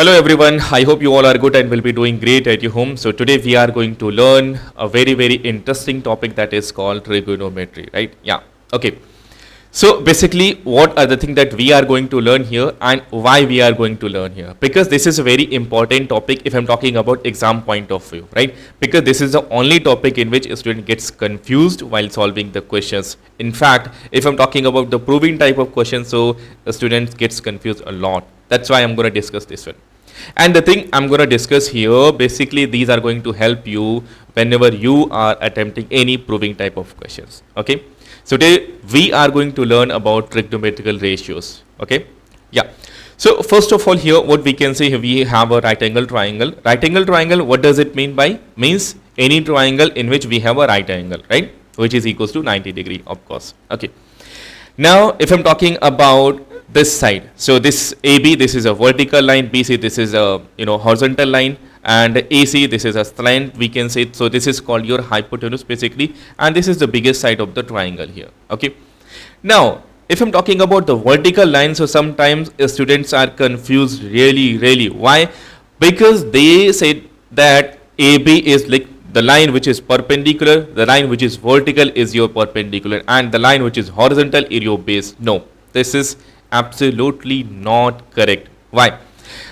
Hello everyone, I hope you all are good and will be doing great at your home. So today we are going to learn a very interesting topic that is called trigonometry, right? Yeah, okay. So basically what are the things that we are going to learn here and why we are going to learn here? Because this is a very important topic if I'm talking about exam point of view, right? Because this is the only topic in which a student gets confused while solving the questions. In fact, if I'm talking about the proving type of questions, so the student gets confused a lot. That's why I'm going to discuss this one. And the thing I'm going to discuss here, basically these are going to help you whenever you are attempting any proving type of questions. Okay. So today we are going to learn about trigonometrical ratios. Okay. Yeah. So first of all here what we can say, we have a right angle triangle. Right angle triangle, what does it mean by? Means any triangle in which we have a right angle, right? Which is equals to 90 degree, of course. Okay. Now if I'm talking about this side, so this AB, this is a vertical line, BC, this is a horizontal line, and AC, this is a slant, we can say. So this is called your hypotenuse basically, and this is the biggest side of the triangle here. Okay. Now if I'm talking about the vertical line, so sometimes students are confused really. Why? Because they said that AB is like the line which is perpendicular, the line which is vertical is your perpendicular, and the line which is horizontal is your base. No, this is absolutely not correct. Why?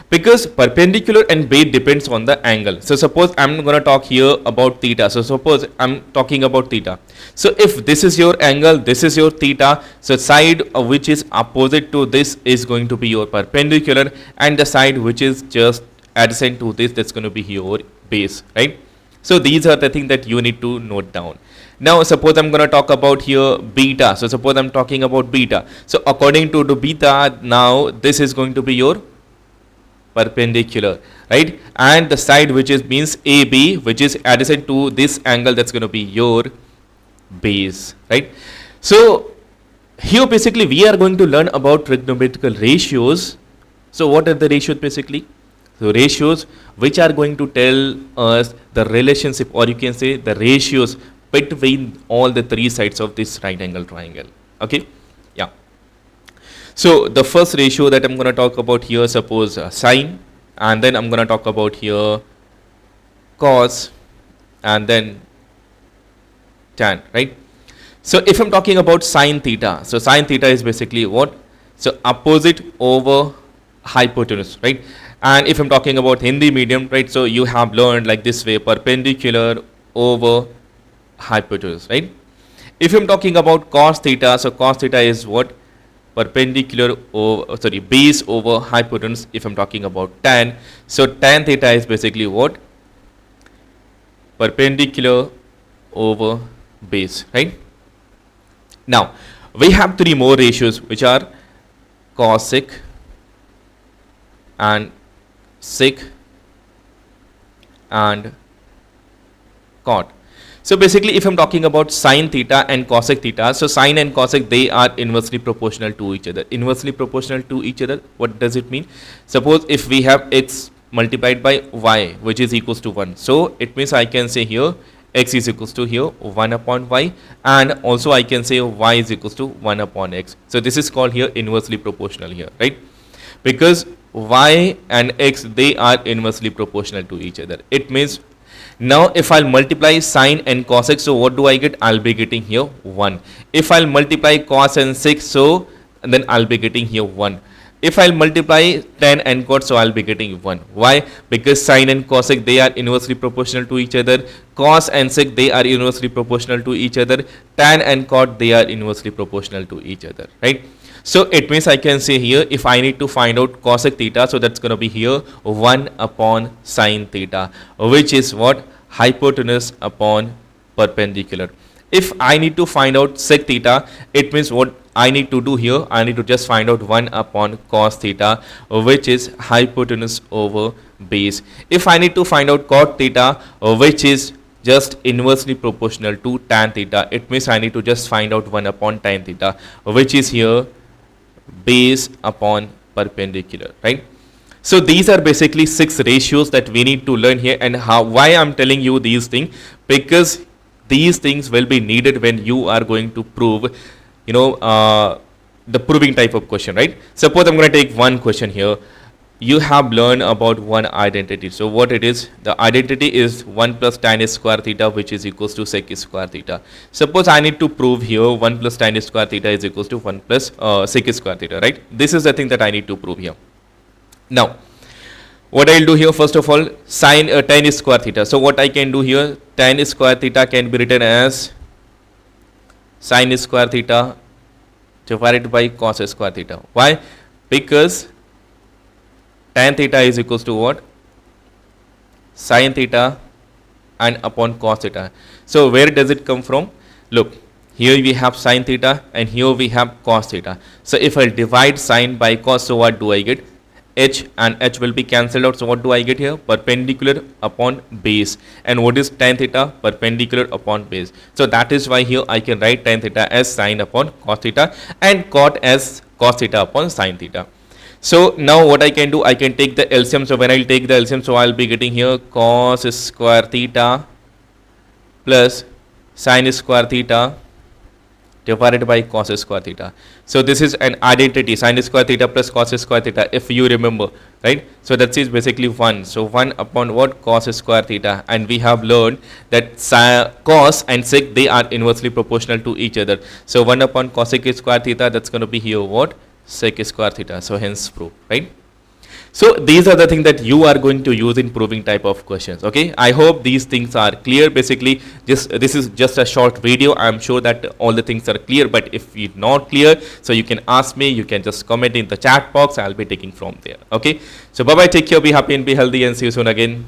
Because perpendicular and base depends on the angle. So suppose I'm going to talk here about theta. So suppose I'm talking about theta. So if this is your angle, this is your theta, so side which is opposite to this is going to be your perpendicular, and the side which is just adjacent to this, that's going to be your base, right? So these are the things that you need to note down. Now suppose I'm going to talk about here beta. So suppose I'm talking about beta. So according to the beta, now this is going to be your perpendicular, right? And the side which is means AB, which is adjacent to this angle, that's going to be your base, right? So here basically we are going to learn about trigonometrical ratios. So what are the ratios basically? So ratios which are going to tell us the relationship, or you can say the ratios between all the three sides of this right angle triangle. Okay. Yeah. So the first ratio that I'm going to talk about here, suppose sine, and then I'm going to talk about here cos, and then tan, right? So if I'm talking about sine theta, so sine theta is basically what? So opposite over hypotenuse, right? And if I'm talking about Hindi medium, right, so you have learned like this way, perpendicular over hypotenuse, right? If I'm talking about cos theta, so cos theta is what? Perpendicular over, base over hypotenuse. If I'm talking about tan, so tan theta is basically what? Perpendicular over base, right? Now we have three more ratios which are cosec and sec and cot. So basically if I'm talking about sine theta and cosec theta, so sine and cosec, they are inversely proportional to each other. Inversely proportional to each other, what does it mean? Suppose if we have x multiplied by y, which is equals to 1, so it means I can say here x is equals to here 1 upon y, and also I can say y is equals to 1 upon x. So this is called here inversely proportional here, right? Because y and x, they are inversely proportional to each other. It means now if I'll multiply sine and cosec, so what do I get? I'll be getting here 1. If I'll multiply cos and sec, so then I'll be getting here 1. If I'll multiply tan and cot, so I'll be getting 1. Why? Because sine and cosec, they are inversely proportional to each other. Cos and sec, they are inversely proportional to each other. Tan and cot, they are inversely proportional to each other, right? So it means I can say here, if I need to find out cosec theta, so that's going to be here 1 upon sine theta, which is what? Hypotenuse upon perpendicular. If I need to find out sec theta, it means what I need to do here, I need to just find out 1 upon cos theta, which is hypotenuse over base. If I need to find out cot theta, which is just inversely proportional to tan theta, it means I need to just find out 1 upon tan theta, which is here base upon perpendicular, right? So these are basically 6 ratios that we need to learn here, and why I'm telling you these things, because these things will be needed when you are going to prove the proving type of question, right? Suppose I'm going to take one question here. you have learned about one identity. So what it is? The identity is 1 plus tan square theta, which is equals to sec square theta. Suppose I need to prove here 1 plus tan square theta is equals to 1 plus sec square theta, right? This is the thing that I need to prove here. Now what I'll do here, first of all, sin tan square theta. So what I can do here, tan square theta can be written as sin square theta divided by cos square theta. Why? Because tan theta is equals to what? Sin theta and upon cos theta. So where does it come from? Look, here we have sin theta and here we have cos theta. So if I divide sin by cos, so what do I get? H and H will be cancelled out. So what do I get here? Perpendicular upon base. And what is tan theta? Perpendicular upon base. So that is why here I can write tan theta as sin upon cos theta and cot as cos theta upon sin theta. So now what I can do, I can take the LCM. So when I will take the LCM, so I will be getting here cos square theta plus sin square theta divided by cos square theta. So this is an identity, sin square theta plus cos square theta, if you remember, right? So that is basically 1. So 1 upon what? Cos square theta. And we have learned that cos and sec, they are inversely proportional to each other. So 1 upon cosec square theta, that's going to be here what? Sec square theta. So hence proof, right? So these are the things that you are going to use in proving type of questions. Okay, I hope these things are clear. Basically, this is just a short video. I'm sure that all the things are clear, but if it's not clear, so you can ask me, you can just comment in the chat box. I'll be taking from there. Okay, so bye bye, take care, be happy and be healthy, and see you soon again.